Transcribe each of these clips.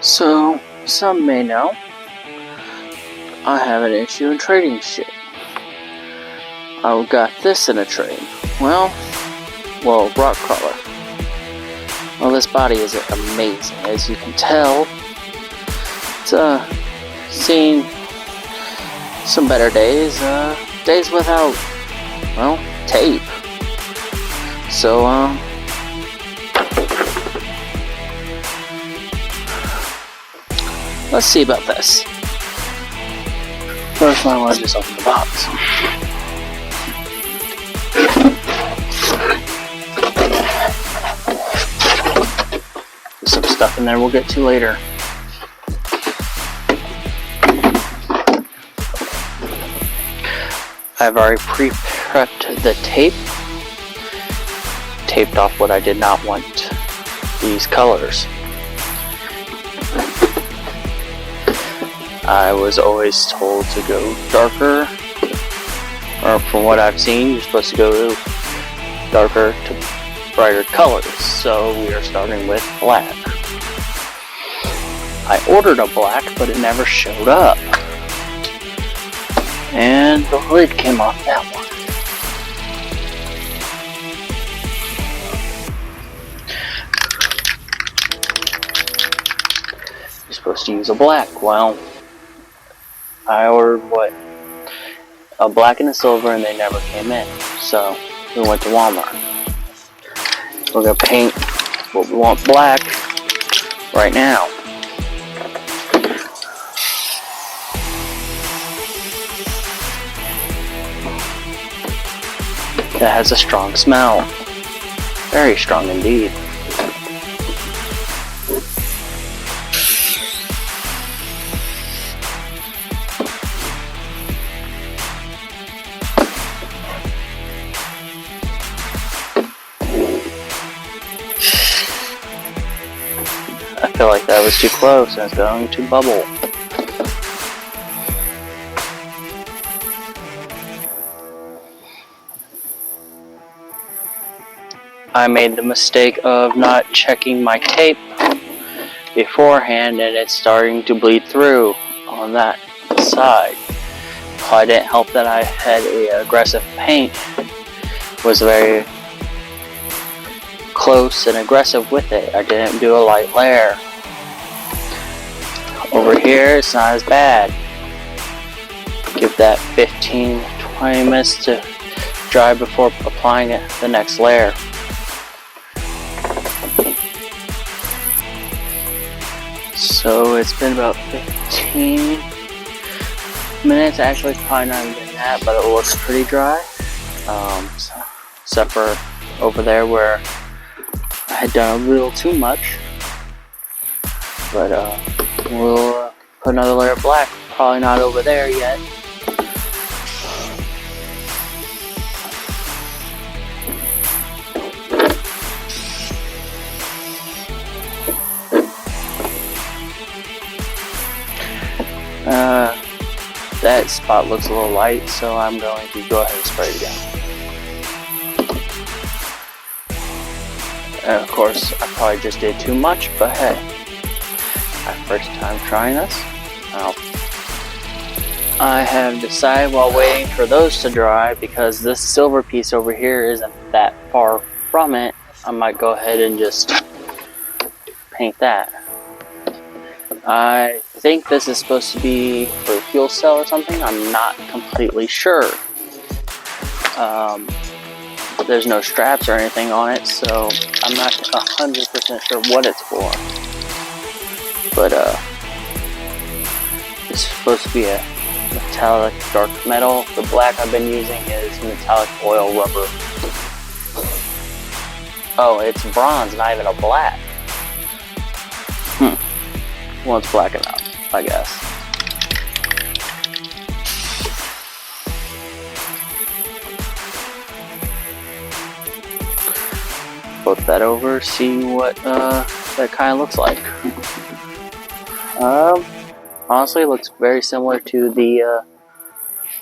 So, some may know, I have an issue in trading shit. I got this in a trade. Well, rock crawler. Well, this body is amazing, as you can tell. It's seen some better days, days without, well, tape. So, let's see about this. First, I want to just open the box. There's some stuff in there we'll get to later. I've already pre-prepped the tape. Taped off what I did not want. These colors. I was always told to go darker, or from what I've seen, you're supposed to go darker to brighter colors, so we are starting with black. I ordered a black, but it never showed up. And the lid came off that one. You're supposed to use a black. Well, I ordered a black and a silver, and they never came in. So we went to Walmart. We're gonna paint what we want black right now. That has a strong smell. Very strong indeed. I feel like that was too close and it's going to bubble. I made the mistake of not checking my tape beforehand, and it's starting to bleed through on that side. It didn't help that I had a aggressive paint. Was very close and aggressive with it. I didn't do a light layer. Over here, it's not as bad. Give that 15-20 minutes to dry before applying it the next layer. So it's been about 15 minutes. Actually, it's probably not even that, but it looks pretty dry. Except for over there where I had done a little too much. But we'll put another layer of black. Probably not over there yet. That spot looks a little light, so I'm going to go ahead and spray it again. And of course, I probably just did too much, but hey, my first time trying this. Well, I have decided while waiting for those to dry, because this silver piece over here isn't that far from it, I might go ahead and just paint that. I think this is supposed to be for a fuel cell or something. I'm not completely sure. There's no straps or anything on it, so I'm not 100% sure what it's for. But it's supposed to be a metallic dark metal. The black I've been using is metallic oil rubber. Oh, it's bronze, not even a black. Well, it's black enough, I guess. Flip that over, see what that kind of looks like. Honestly, it looks very similar to the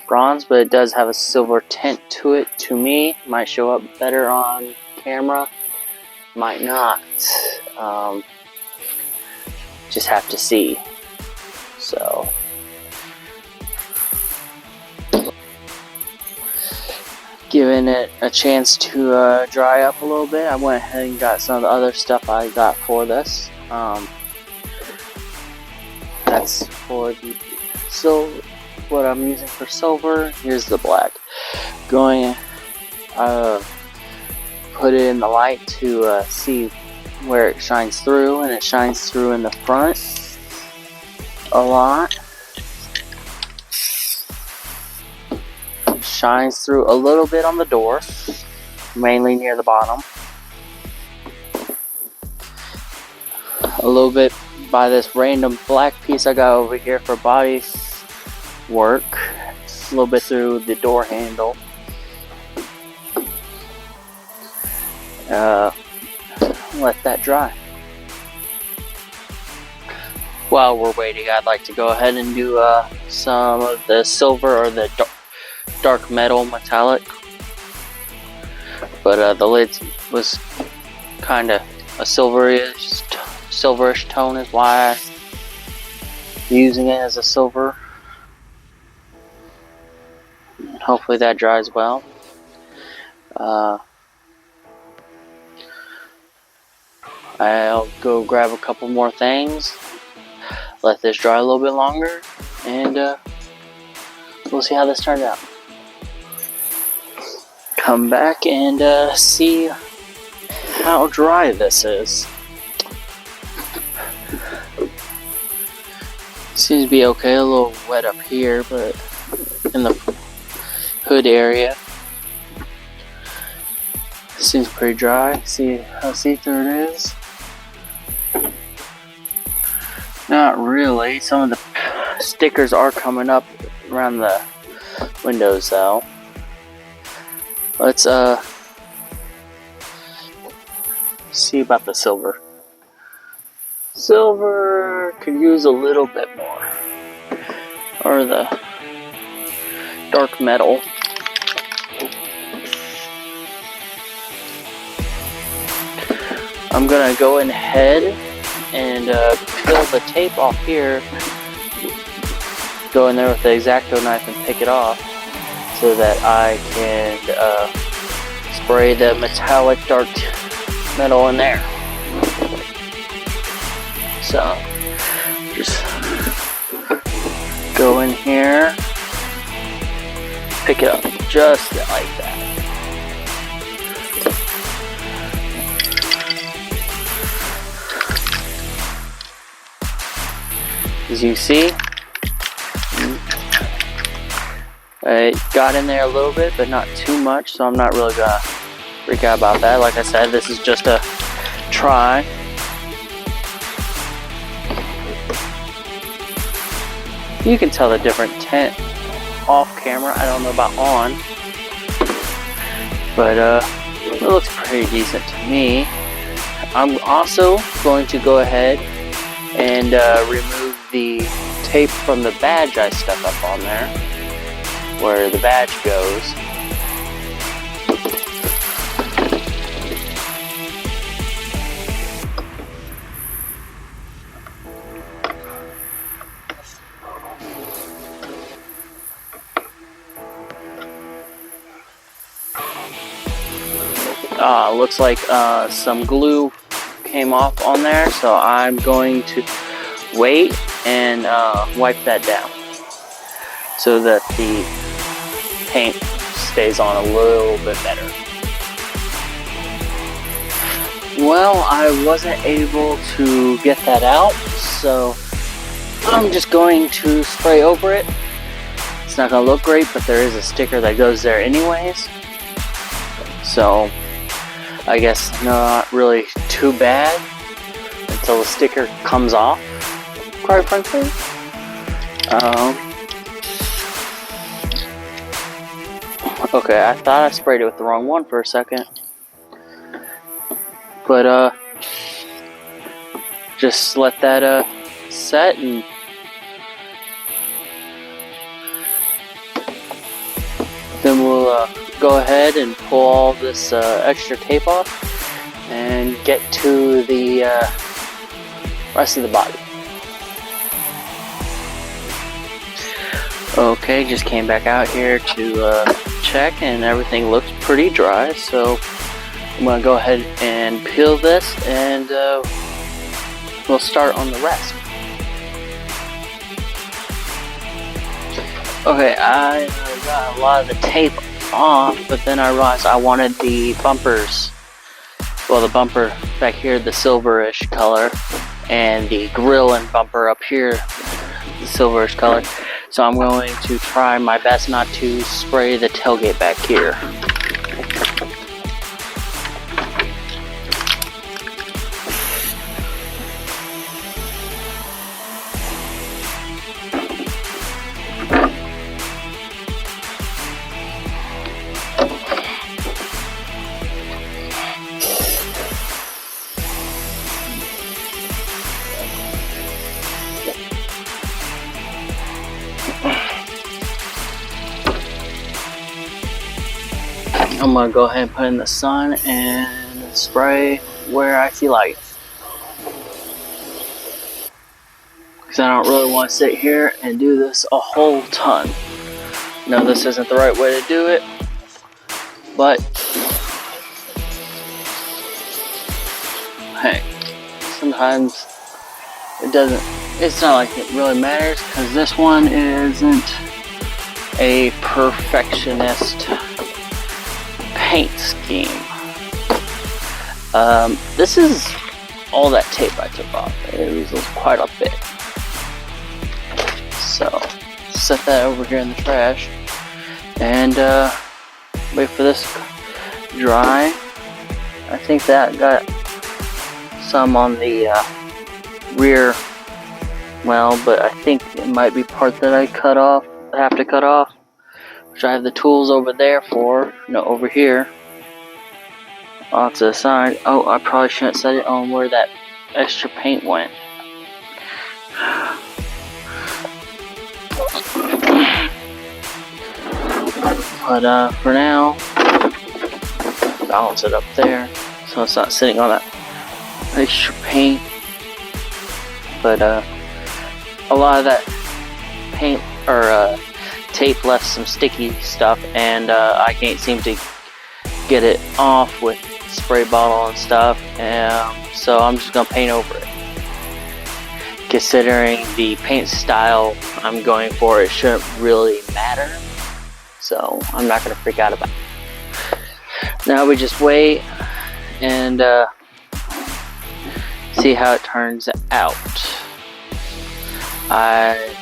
bronze, but it does have a silver tint to it. To me, might show up better on camera, might not. just have to see. So giving it a chance to dry up a little bit, I went ahead and got some of the other stuff I got for this. That's for the silver, what I'm using for silver. Here's the black. Going, put it in the light to see where it shines through, and it shines through in the front a lot. Shines through a little bit on the door, mainly near the bottom. A little bit by this random black piece I got over here for body work. A little bit through the door handle. Let that dry. While we're waiting, I'd like to go ahead and do some of the silver or the dark metal metallic, but the lid was kind of a silverish tone, is why I'm using it as a silver. Hopefully that dries well. I'll go grab a couple more things, let this dry a little bit longer, and we'll see how this turns out. Come back and see how dry this is. Seems to be okay, a little wet up here, but in the hood area seems pretty dry. See how see-through it is? Not really. Some of the stickers are coming up around the windows though. Let's see about the silver. Silver could use a little bit more, or the dark metal. I'm gonna go ahead and peel the tape off here. Go in there with the X-Acto knife and pick it off, so that I can spray the metallic dark metal in there. So just go in here, pick it up just like that. As you see, it got in there a little bit, but not too much, so I'm not really gonna freak out about that. Like I said, this is just a try. You can tell the different tint off camera. I don't know about on, but it looks pretty decent to me. I'm also going to go ahead and remove the tape from the badge I stuck up on there, where the badge goes. Looks like some glue came off on there, so I'm going to wait and wipe that down so that the paint stays on a little bit better. Well, I wasn't able to get that out, so I'm just going to spray over it. It's not going to look great, but there is a sticker that goes there anyways, so I guess not really too bad until the sticker comes off, quite frankly. Okay, I thought I sprayed it with the wrong one for a second, but just let that set, and then we'll go ahead and pull all this extra tape off and get to the rest of the body. Okay, just came back out here to check, and everything looks pretty dry, so I'm gonna go ahead and peel this, and we'll start on the rest. Okay, I got a lot of the tape off, but then I realized I wanted the bumpers. Well, the bumper back here, the silverish color, and the grill and bumper up here, the silverish color. So I'm going to try my best not to spray the tailgate back here. I'm gonna go ahead and put in the sun and spray where I feel like. Because I don't really want to sit here and do this a whole ton. No, this isn't the right way to do it, but hey, sometimes it's not like it really matters, because this one isn't a perfectionist paint scheme. This is all that tape I took off. It was quite a bit. So, set that over here in the trash, and wait for this to dry. I think that got some on the rear well, but I think it might be part that I have to cut off, which I have the tools over there for. No, over here, off to the side. Oh, I probably shouldn't set it on where that extra paint went. But for now, balance it up there so it's not sitting on that extra paint. But a lot of that paint or tape left some sticky stuff, and I can't seem to get it off with spray bottle and stuff, so I'm just gonna paint over it. Considering the paint style I'm going for, it shouldn't really matter, so I'm not gonna freak out about it. Now we just wait and see how it turns out. I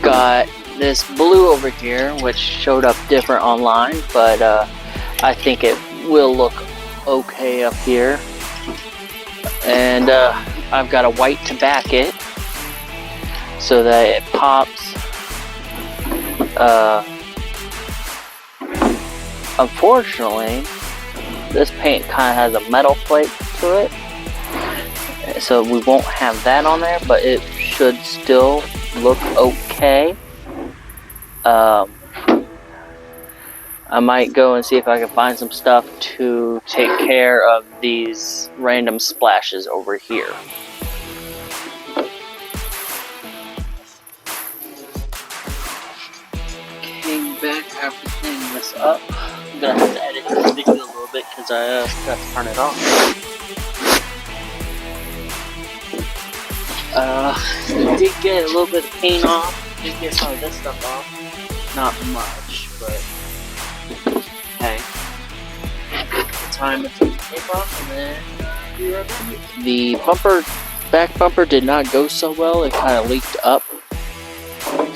got this blue over here, which showed up different online, but I think it will look okay up here. And I've got a white to back it so that it pops. Unfortunately, this paint kind of has a metal plate to it, so we won't have that on there, but it should still look okay. I might go and see if I can find some stuff to take care of these random splashes over here. Came back after cleaning this up. I'm gonna have to edit this video a little bit because I forgot to turn it off. Did get a little bit of paint off. Did get some of this stuff off. Not much, but hey. Time to take the tape off, and then be right back. The back bumper did not go so well. It kind of leaked up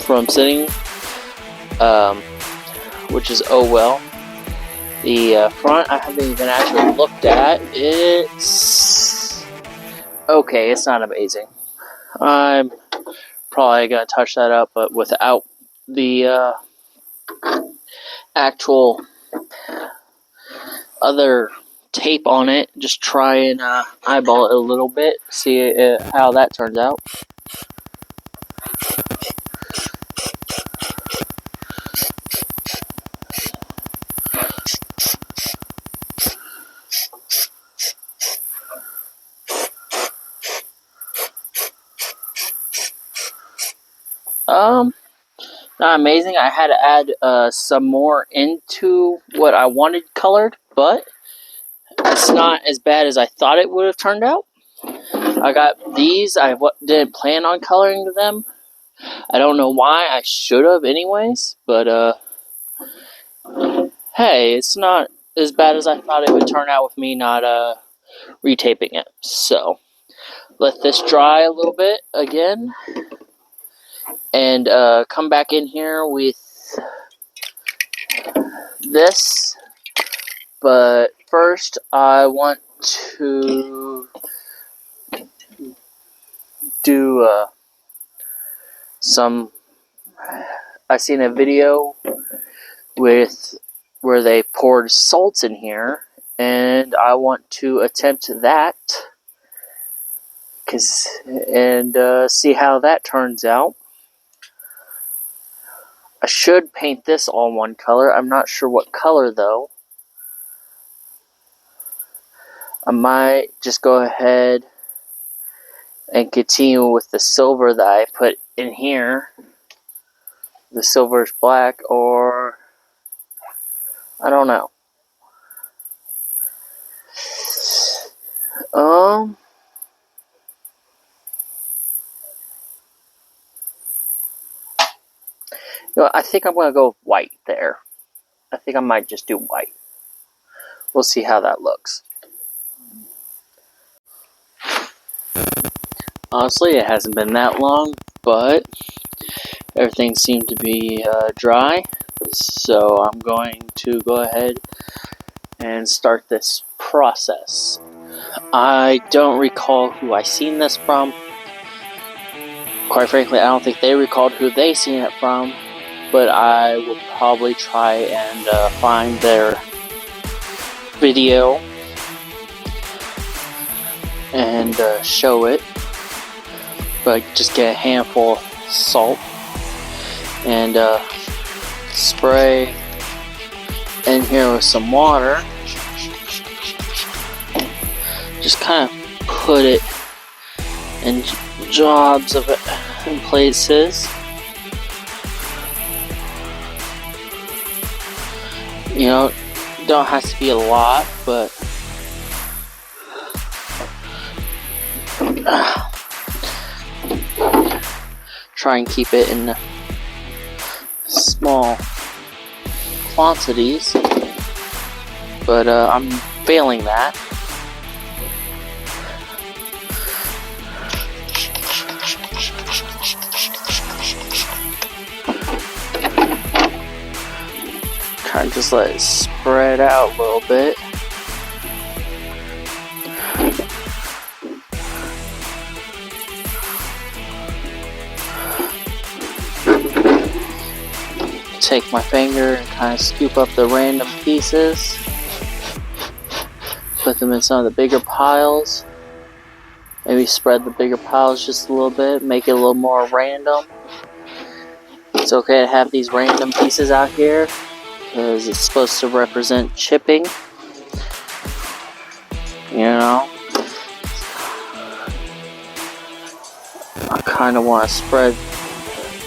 from sitting, which is oh well. The front I haven't even actually looked at. It's okay. It's not amazing. I'm probably gonna touch that up, but without the actual other tape on it. Just try and eyeball it a little bit, see how that turns out. Not amazing. I had to add some more into what I wanted colored, but it's not as bad as I thought it would have turned out. I got these. I didn't plan on coloring them. I don't know why. I should have anyways, but hey, it's not as bad as I thought it would turn out with me not retaping it. So let this dry a little bit again, and come back in here with this. But first, I want to do some. I seen a video with where they poured salt in here, and I want to attempt that, and see how that turns out. I should paint this all one color. I'm not sure what color though. I might just go ahead and continue with the silver that I put in here. The silver is black, or I don't know. You know, I think I'm gonna go white there. I think I might just do white. We'll see how that looks. Honestly, it hasn't been that long, but everything seemed to be dry. So I'm going to go ahead and start this process. I don't recall who I seen this from. Quite frankly, I don't think they recalled who they seen it from, but I will probably try and find their video and show it. But just get a handful of salt and spray in here with some water. Just kind of put it in jobs of it in places. You know, don't have to be a lot, but try and keep it in small quantities, but I'm failing that. Kind of just let it spread out a little bit. Take my finger and kind of scoop up the random pieces, put them in some of the bigger piles, maybe spread the bigger piles just a little bit, make it a little more random. It's okay to have these random pieces out here because it's supposed to represent chipping, you know. I kind of want to spread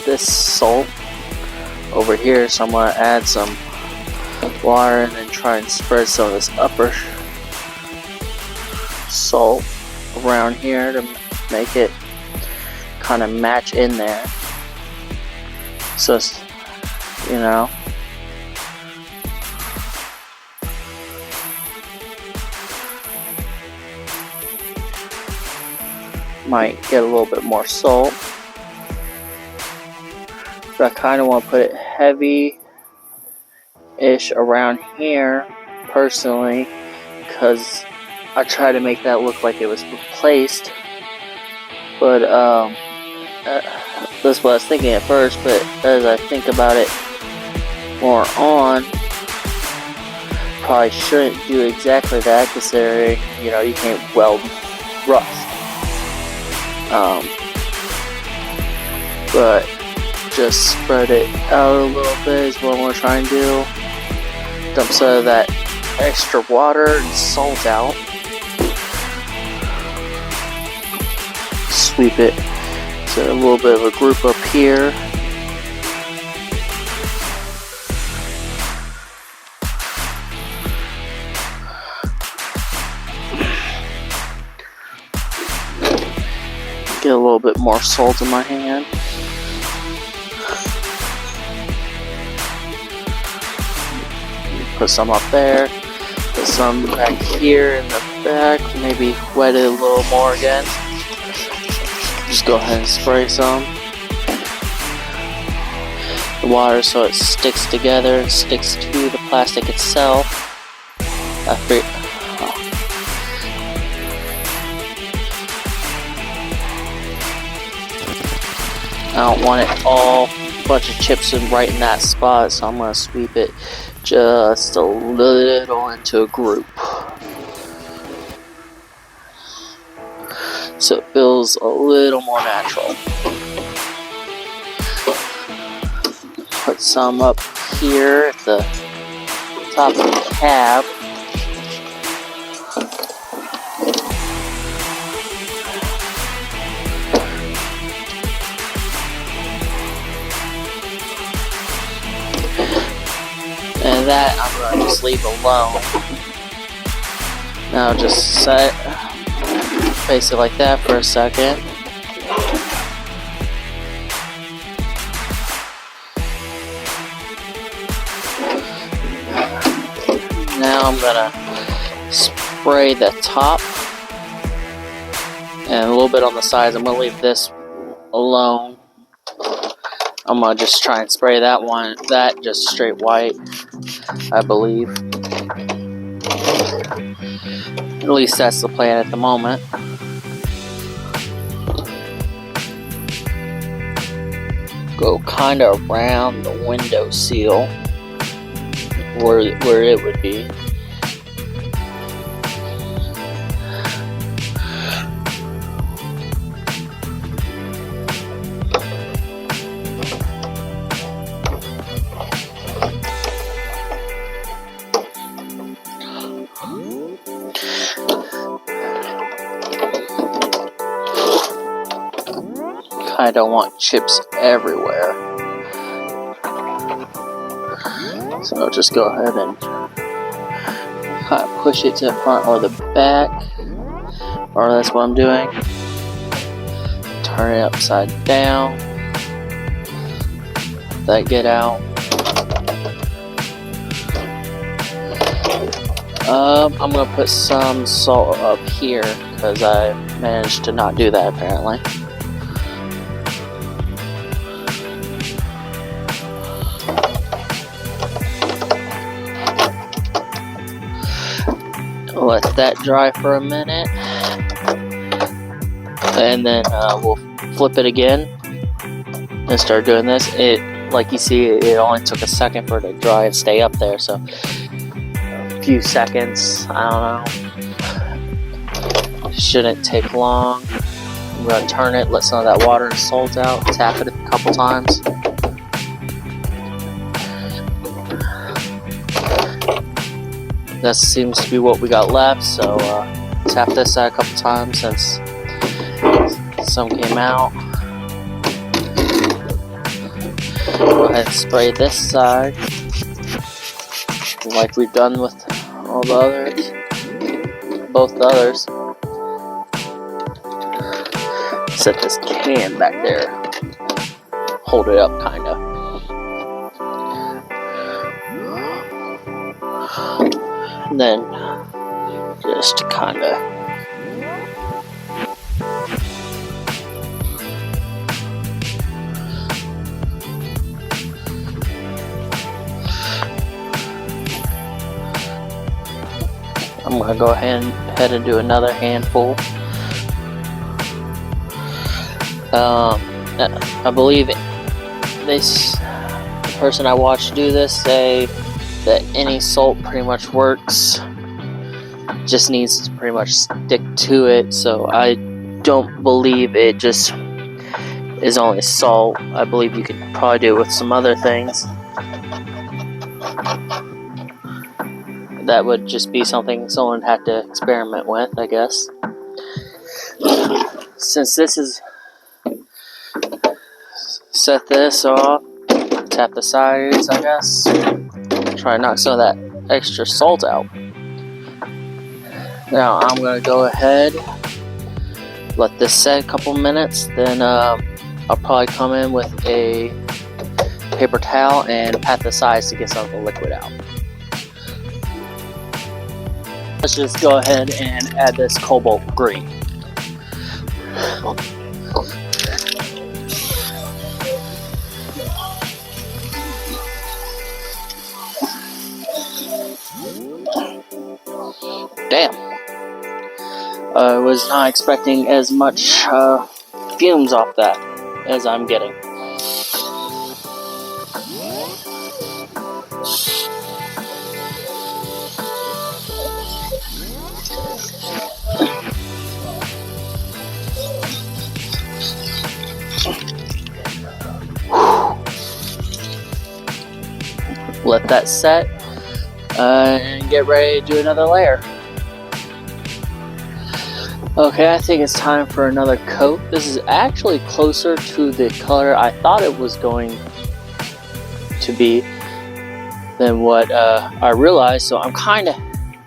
this salt over here, so I'm going to add some water and then try and spread some of this upper salt around here to make it kind of match in there. So, you know, might get a little bit more salt. But I kind of want to put it heavy-ish around here, personally, because I try to make that look like it was replaced. But that's what I was thinking at first, but as I think about it more on, probably shouldn't do exactly that, considering, you know, you can't weld rust. But just spread it out a little bit is what I want to try and do. Dump some of that extra water and salt out. Sweep it to a little bit of a group up here. Get a little bit more salt in my hand. Put some up there. Put some back here in the back. Maybe wet it a little more again. Just go ahead and spray some. The water so it sticks together and sticks to the plastic itself. I don't want it all bunch of chips right in that spot, so I'm going to sweep it just a little into a group, so it feels a little more natural. Put some up here at the top of the cab. And that I'm going to just leave alone. Now just face it like that for a second. Now I'm going to spray the top and a little bit on the sides. I'm going to leave this alone. I'm going to just try and spray that just straight white, I believe. At least that's the plan at the moment. Go kind of around the window seal where it would be. I don't want chips everywhere, so just go ahead and push it to the front or the back, or that's what I'm doing. Turn it upside down, let that get out. I'm gonna put some salt up here because I managed to not do that apparently. Let that dry for a minute, and then we'll flip it again and start doing this. Like you see, it only took a second for it to dry and stay up there, so a few seconds, I don't know, shouldn't take long. I'm going to turn it, let some of that water and salt out, tap it a couple times. That seems to be what we got left, so tap this side a couple times since some came out. Go ahead and spray this side like we've done with all the others, both the others. Set this can back there, hold it up kinda. And then just kinda I'm gonna go ahead and do another handful. I believe the person I watched do this say that any salt pretty much works, just needs to pretty much stick to it, so I don't believe it just is only salt. I believe you could probably do it with some other things. That would just be something someone had to experiment with, I guess. Since this is, set this off, tap the sides, I guess. Try to knock some of that extra salt out. Now I'm going to go ahead let this set a couple minutes, then I'll probably come in with a paper towel and pat the sides to get some of the liquid out. Let's just go ahead and add this cobalt green. Damn. I was not expecting as much fumes off that as I'm getting. Let that set and get ready to do another layer. Okay, I think it's time for another coat. This is actually closer to the color I thought it was going to be than what I realized, so I'm kind of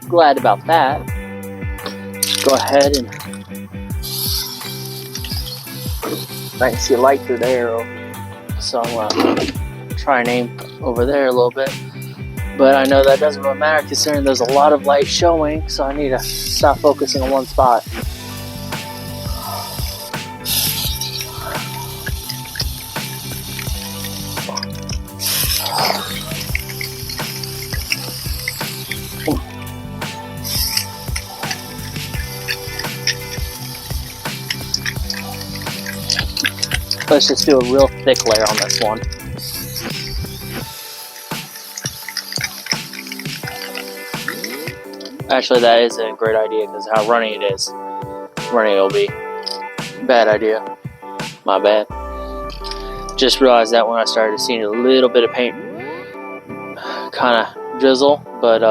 glad about that. Go ahead and I can see a light through there, so I'm gonna try and aim over there a little bit. But I know that doesn't really matter considering there's a lot of light showing, so I need to stop focusing on one spot. Let's just do a real thick layer on this one. Actually, that is a great idea because how runny it is. Runny it'll be. Bad idea. My bad. Just realized that when I started seeing a little bit of paint kind of drizzle, but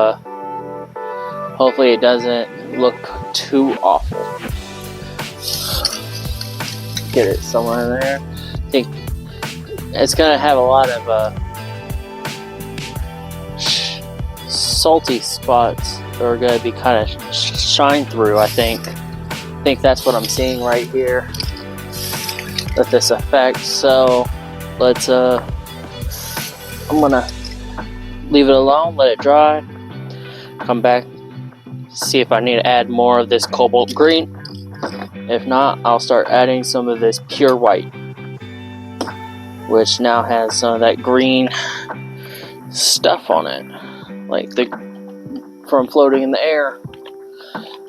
hopefully it doesn't look too awful. Get it somewhere in there. I think it's gonna have a lot of salty spots that are gonna be kind of shine through. I think that's what I'm seeing right here with this effect. So let's I'm gonna leave it alone, let it dry, come back, see if I need to add more of this cobalt green. If not, I'll start adding some of this pure white, which now has some of that green stuff on it, like from floating in the air.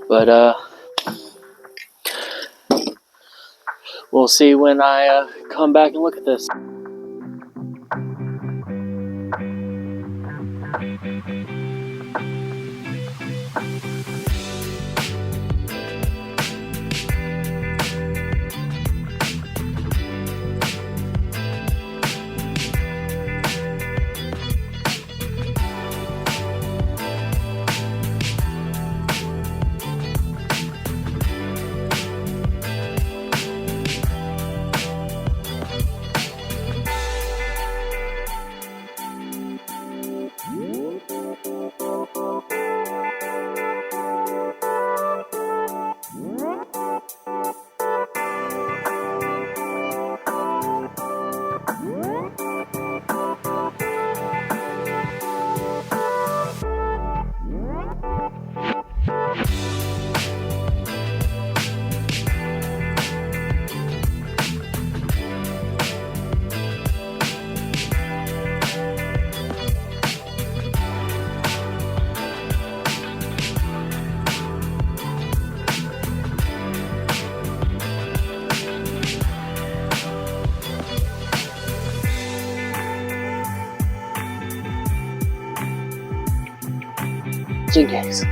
But we'll see when I come back and look at this. In case.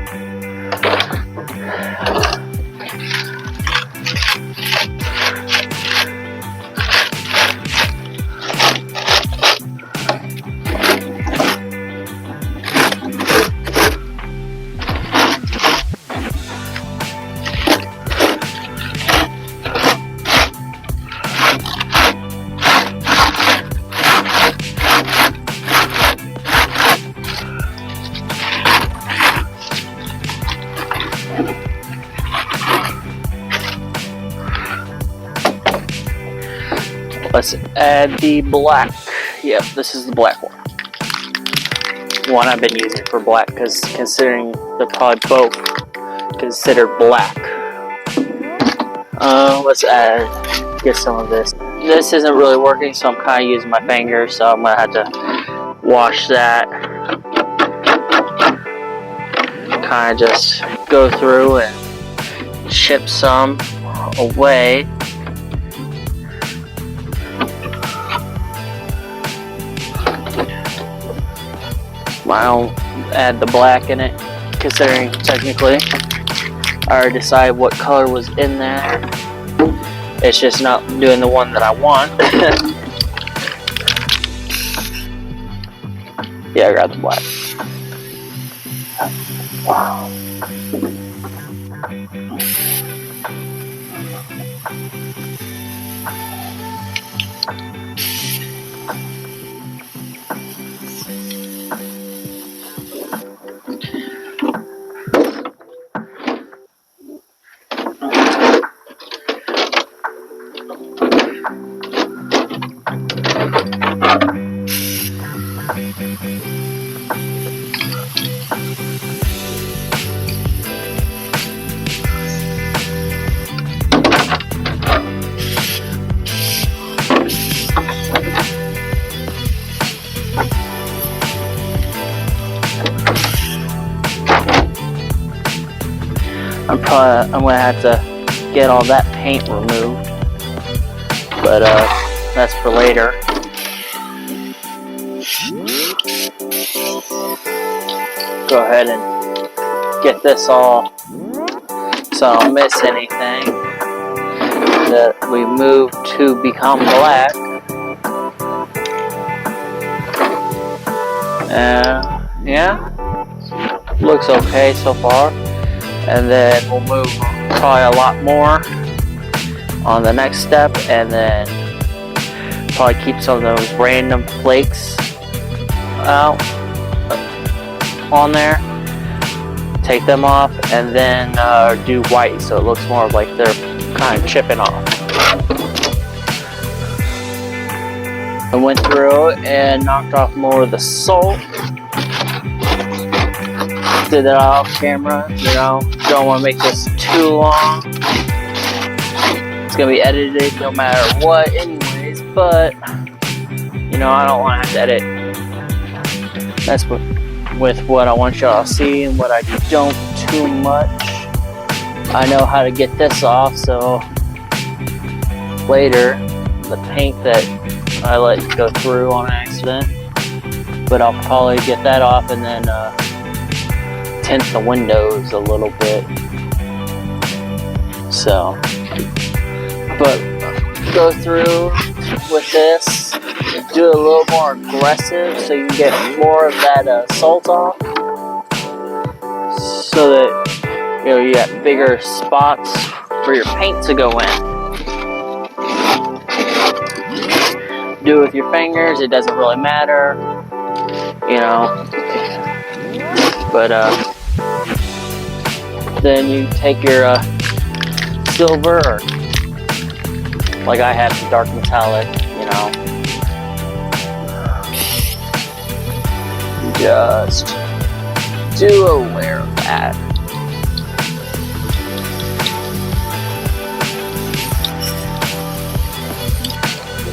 Let's add the black. Yep, this is the black one. One I've been using for black, because considering they're probably both considered black. Let's get some of this. This isn't really working, so I'm kind of using my fingers, so I'm gonna have to wash that. Kind of just go through and chip some away. I don't add the black in it, considering technically I already decided what color was in there. It's just not doing the one that I want. Yeah, I got the black. Wow. I'm gonna have to get all that paint removed, but that's for later. Go ahead and get this all so I don't miss anything that we move to become black. Yeah, looks okay so far. And then we'll move probably a lot more on the next step, and then probably keep some of those random flakes out on there, take them off, and then do white so it looks more like they're kind of chipping off. I went through and knocked off more of the salt. Did that off camera, you know, don't want to make this too long. It's gonna be edited no matter what anyways, but you know, I don't want to have to edit. That's with what I want y'all to see and what I don't too much. I know how to get this off, so later the paint that I let go through on accident, but I'll probably get that off and then tint the windows a little bit. So, but go through with this, do it a little more aggressive so you can get more of that salt off, so that you know you got bigger spots for your paint to go in. Do it with your fingers, it doesn't really matter, you know. But then you take your silver, or like I have the dark metallic, you know, just do a layer of that.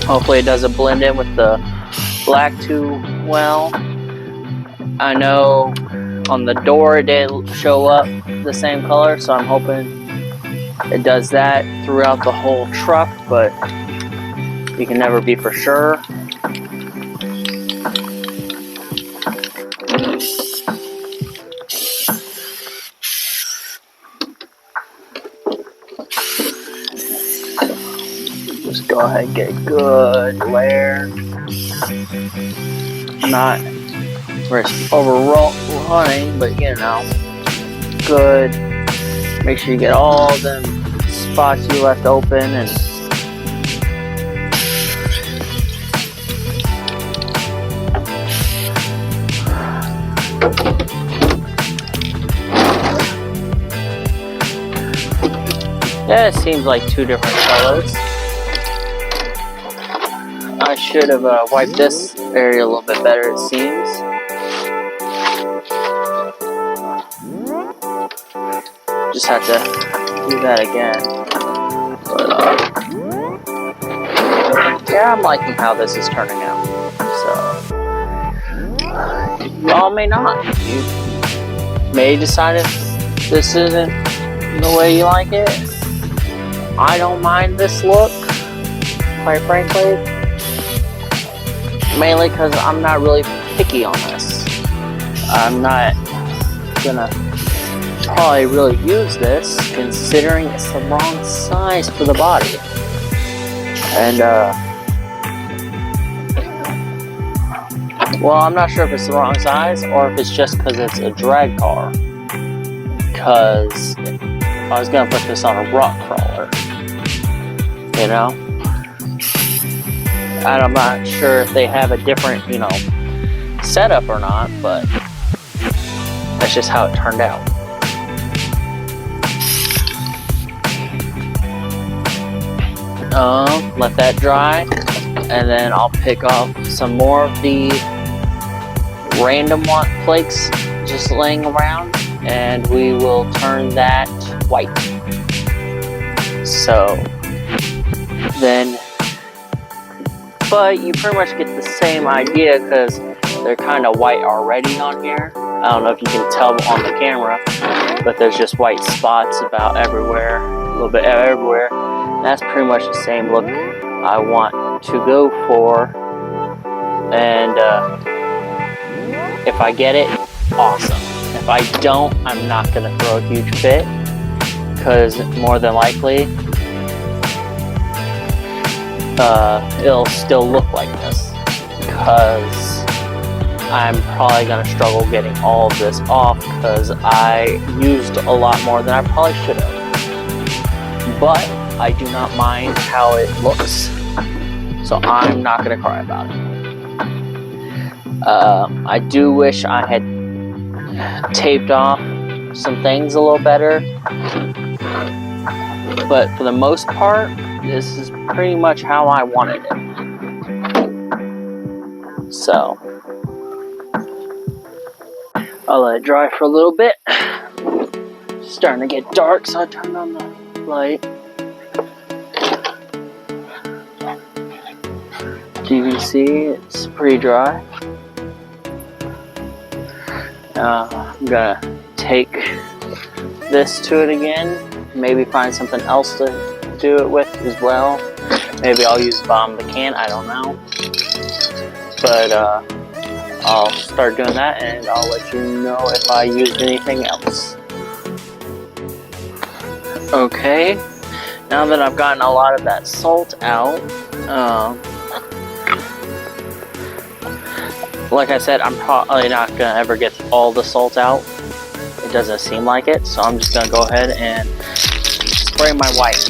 Hopefully it doesn't blend in with the black too well. I know on the door it didn't show up the same color, so I'm hoping it does that throughout the whole truck, but you can never be for sure. Just go ahead and get a good layer. Not risk overrunning, but you know, good. Make sure you get all them spots you left open, and yeah, it seems like two different colors. should have wiped this area a little bit better, it seems. Just have to do that again. But, yeah, I'm liking how this is turning out. So, y'all may not. You may decide if this isn't the way you like it. I don't mind this look, quite frankly. Mainly because I'm not really picky on this. I'm not gonna probably really use this, considering it's the wrong size for the body. And well, I'm not sure if it's the wrong size or if it's just because it's a drag car. Because I was gonna put this on a rock crawler, you know. And I'm not sure if they have a different, you know, setup or not, but that's just how it turned out. Let that dry, and then I'll pick off some more of the random flakes just laying around, and we will turn that white. So then, but you pretty much get the same idea because they're kind of white already on here. I don't know if you can tell on the camera, but there's just white spots about everywhere, a little bit everywhere. That's pretty much the same look I want to go for. And if I get it, awesome. If I don't, I'm not going to throw a huge fit, because more than likely it'll still look like this, because I'm probably going to struggle getting all of this off because I used a lot more than I probably should have. But I do not mind how it looks, so I'm not going to cry about it. I do wish I had taped off some things a little better, but for the most part, this is pretty much how I wanted it. So I'll let it dry for a little bit. It's starting to get dark, so I turned on the light. You can see it's pretty dry. I'm gonna take this to it again. Maybe find something else to do it with as well. Maybe I'll use the bottom of the can, I don't know. But I'll start doing that and I'll let you know if I used anything else. Okay, now that I've gotten a lot of that salt out, like I said, I'm probably not going to ever get all the salt out. It doesn't seem like it, so I'm just going to go ahead and spray my white.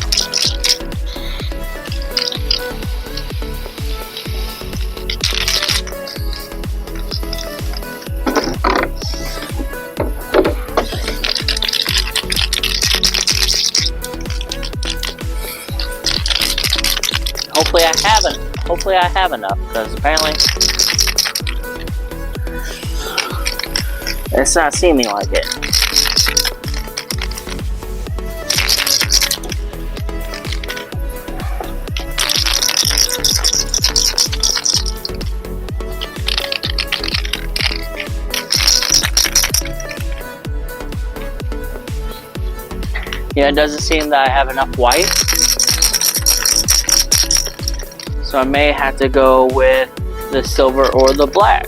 Hopefully I have enough, because apparently it's not seeming like it. Yeah, it doesn't seem that I have enough white. So I may have to go with the silver or the black.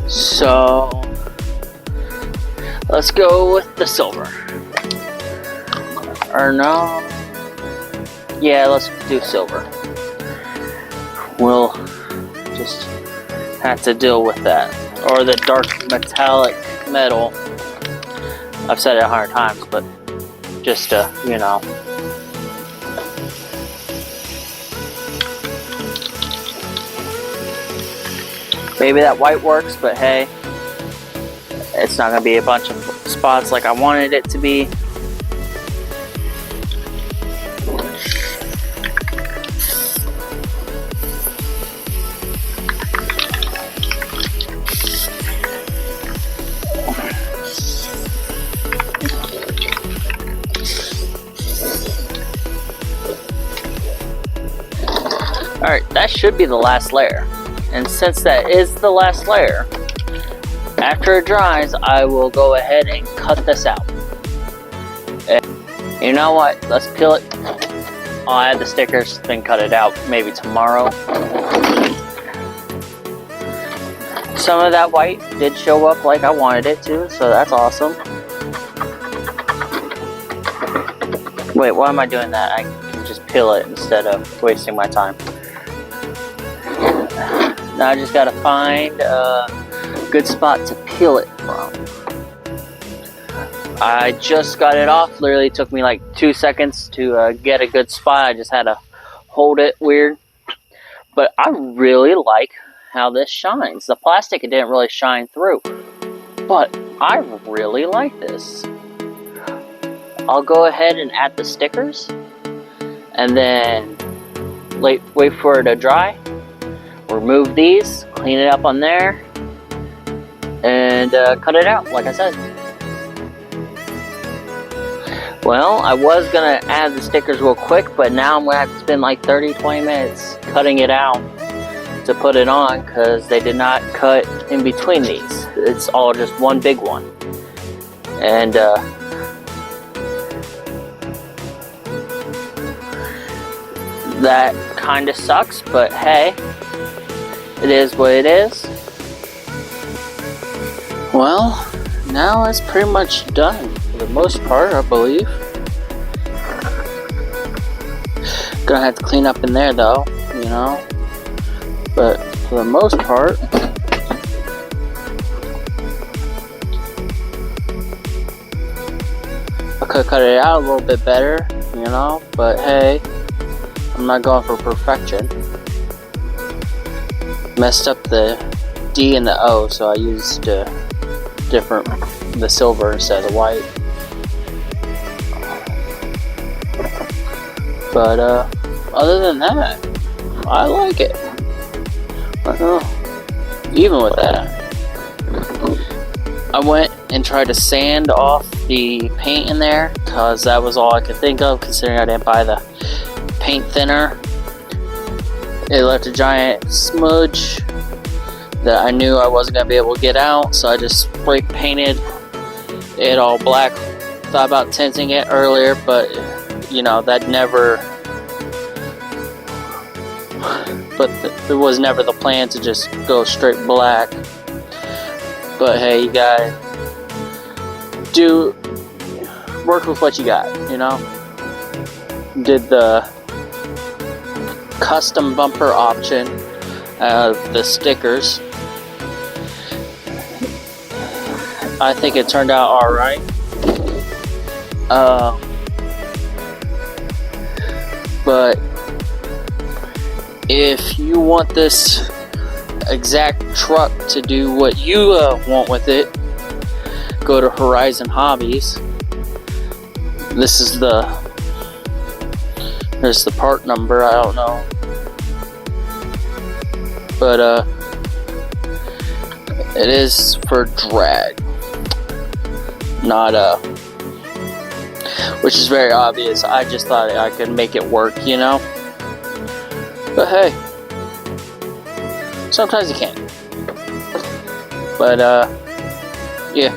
So let's go with the silver. Or no. Yeah, let's do silver. We'll just have to deal with that. Or the dark metallic metal. I've said it 100 times, but just to, you know. Maybe that white works, but hey, it's not going to be a bunch of spots like I wanted it to be. Alright, that should be the last layer. And since that is the last layer, after it dries, I will go ahead and cut this out. And you know what? Let's peel it. I'll add the stickers, then cut it out maybe tomorrow. Some of that white did show up like I wanted it to, so that's awesome. Wait, why am I doing that? I can just peel it instead of wasting my time. Now I just gotta find a good spot to peel it from. I just got it off. Literally took me like 2 seconds to get a good spot. I just had to hold it weird. But I really like how this shines. The plastic, it didn't really shine through. But I really like this. I'll go ahead and add the stickers. And then wait for it to dry. Remove these, clean it up on there. And cut it out, like I said. Well, I was gonna add the stickers real quick, but now I'm gonna have to spend like 30-20 minutes cutting it out to put it on, because they did not cut in between these. It's all just one big one. And that kind of sucks, but hey, it is what it is. Well, now it's pretty much done for the most part, I believe. Gonna have to clean up in there though, you know. But for the most part, I could cut it out a little bit better, you know. But hey, I'm not going for perfection. Messed up the D and the O, so I used the silver instead of the white. But other than that, I like it. Even with that, I went and tried to sand off the paint in there, because that was all I could think of, considering I didn't buy the paint thinner. It left a giant smudge that I knew I wasn't going to be able to get out, so I just spray painted it all black. Thought about tinting it earlier, but you know, that never, but it was never the plan to just go straight black. But hey, you gotta work with what you got, you know. Did the custom bumper option of the stickers. I think it turned out alright. But if you want this exact truck to do what you want with it, go to Horizon Hobbies. This is there's the part number, I don't know. But it is for drag, not which is very obvious. I just thought I could make it work, you know. But hey, sometimes you can't. But yeah.